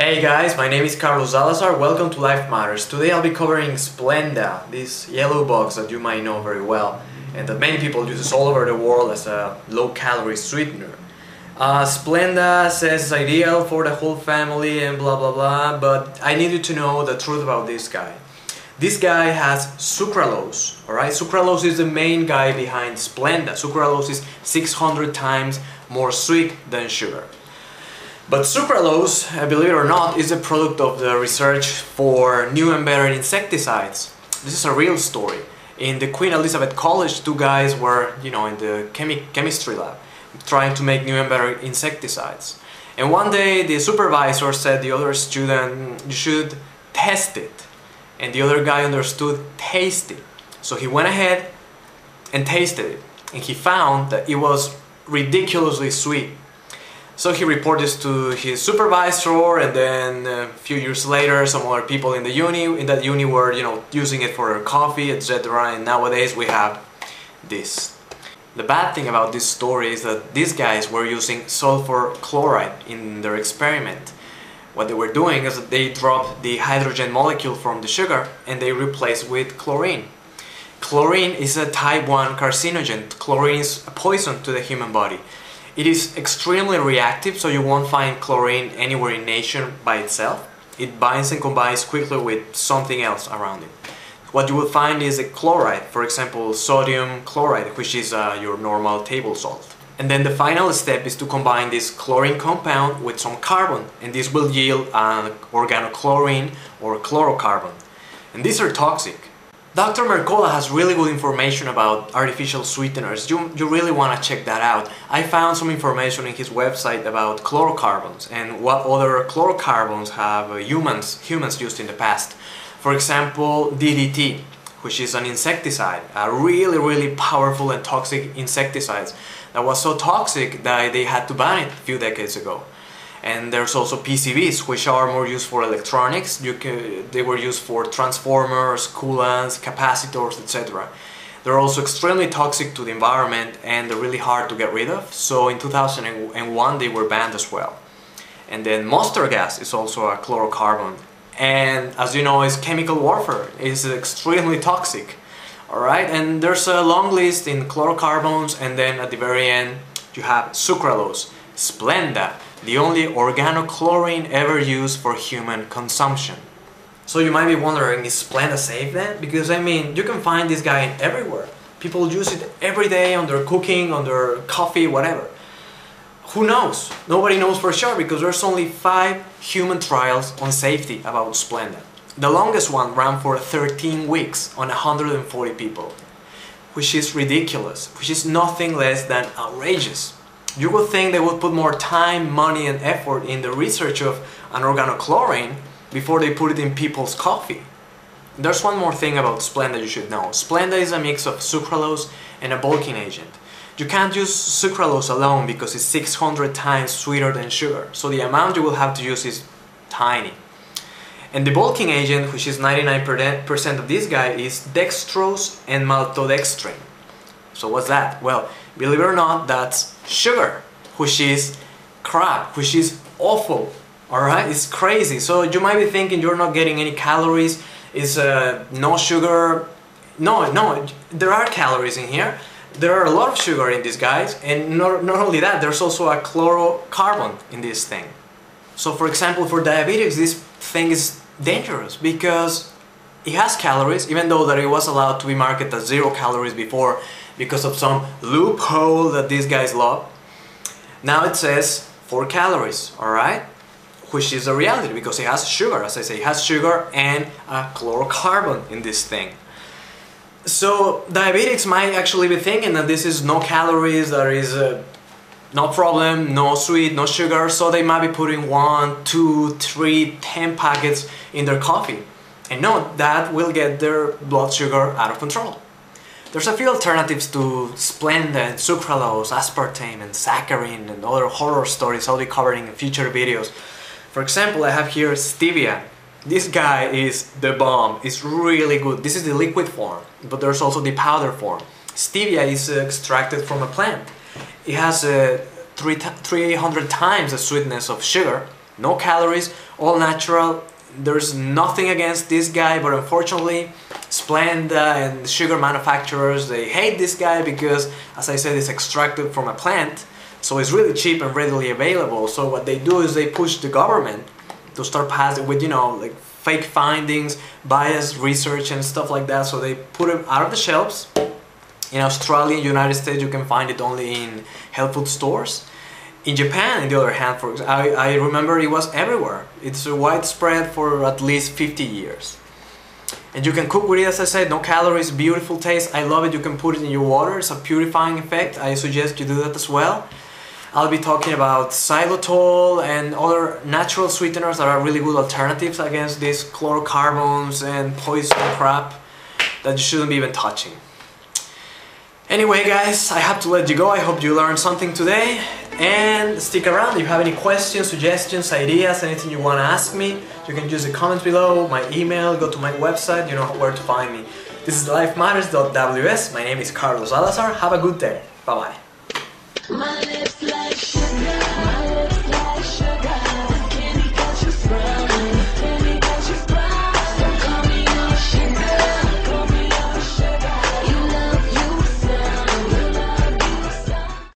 Hey guys, my name is Carlos Salazar. Welcome to Life Matters. Today I'll be covering Splenda, this yellow box that you might know very well and that many people use all over the world as a low-calorie sweetener. Splenda says it's ideal for the whole family and blah blah blah, but I need you to know the truth about this guy. This guy has sucralose, alright? Sucralose is the main guy behind Splenda. Sucralose is 600 times more sweet than sugar. But sucralose, believe it or not, is a product of the research for new and better insecticides. This is a real story. In the Queen Elizabeth College, two guys were, in the chemistry lab trying to make new and better insecticides. And one day the supervisor said the other student, you should test it. And the other guy understood taste it. So he went ahead and tasted it. And he found that it was ridiculously sweet. So he reported this to his supervisor, and then a few years later some other people in that uni were using it for their coffee, etc. And nowadays we have this. The bad thing about this story is that these guys were using sulfur chloride in their experiment. What they were doing is that they dropped the hydrogen molecule from the sugar and they replaced with chlorine. Chlorine is a type 1 carcinogen. Chlorine is a poison to the human body. It is extremely reactive, so you won't find chlorine anywhere in nature by itself. It binds and combines quickly with something else around it. What you will find is a chloride, for example sodium chloride, which is your normal table salt. And then the final step is to combine this chlorine compound with some carbon, and this will yield an organochlorine or chlorocarbon. And these are toxic. Dr. Mercola has really good information about artificial sweeteners. You really want to check that out. I found some information in his website about chlorocarbons and what other chlorocarbons have humans used in the past. For example, DDT, which is an insecticide, a really powerful and toxic insecticide that was so toxic that they had to ban it a few decades ago. And there's also PCBs, which are more used for electronics. They were used for transformers, coolants, capacitors, etc. They're also extremely toxic to the environment and they're really hard to get rid of. So in 2001 they were banned as well. And then mustard gas is also a chlorocarbon. And as you know, it's chemical warfare. It's extremely toxic. Alright, and there's a long list in chlorocarbons, and then at the very end you have sucralose, Splenda, the only organochlorine ever used for human consumption. So you might be wondering, is Splenda safe then? Because I mean, you can find this guy everywhere. People use it every day on their cooking, on their coffee, whatever. Who knows? Nobody knows for sure because there's only 5 human trials on safety about Splenda. The longest one ran for 13 weeks on 140 people, which is ridiculous, which is nothing less than outrageous. You would think they would put more time, money and effort in the research of an organochlorine before they put it in people's coffee. There's one more thing about Splenda you should know. Splenda is a mix of sucralose and a bulking agent. You can't use sucralose alone because it's 600 times sweeter than sugar, so the amount you will have to use is tiny. And the bulking agent, which is 99% of this guy, is dextrose and maltodextrin. So what's that? Well, believe it or not, that's sugar, which is crap, which is awful. Alright, it's crazy. So you might be thinking you're not getting any calories, it's no sugar. No, there are calories in here. There are a lot of sugar in these guys, and not only that, there's also a chlorocarbon in this thing. So for example, for diabetics, this thing is dangerous because it has calories, even though that it was allowed to be marketed as 0 calories before because of some loophole that these guys love. Now it says 4 calories, alright? Which is a reality because it has sugar, as I say, it has sugar and a chlorocarbon in this thing. So diabetics might actually be thinking that this is no calories, there is no problem, no sweet, no sugar, so they might be putting 1, 2, 3, 10 packets in their coffee. And no, that will get their blood sugar out of control. There's a few alternatives to Splenda and sucralose, aspartame and saccharin and other horror stories I'll be covering in future videos. For example, I have here Stevia. This guy is the bomb, it's really good. This is the liquid form, but there's also the powder form. Stevia is extracted from a plant. It has 300 times the sweetness of sugar, no calories, all natural. There's nothing against this guy, but unfortunately Splenda and sugar manufacturers, they hate this guy because, as I said, it's extracted from a plant, so it's really cheap and readily available. So what they do is they push the government to start passing with, you know, like fake findings, biased research and stuff like that. So they put it out of the shelves. In Australia and United States you can find it only in health food stores. In Japan, on the other hand, I remember it was everywhere. It's widespread for at least 50 years. And you can cook with it, as I said, no calories, beautiful taste. I love it. You can put it in your water. It's a purifying effect. I suggest you do that as well. I'll be talking about xylitol and other natural sweeteners that are really good alternatives against these chlorocarbons and poison crap that you shouldn't be even touching. Anyway guys, I have to let you go. I hope you learned something today, and stick around. If you have any questions, suggestions, ideas, anything you want to ask me, you can use the comments below, my email, go to my website, you know where to find me. This is lifematters.ws. My name is Carlos Salazar. Have a good day. Bye bye.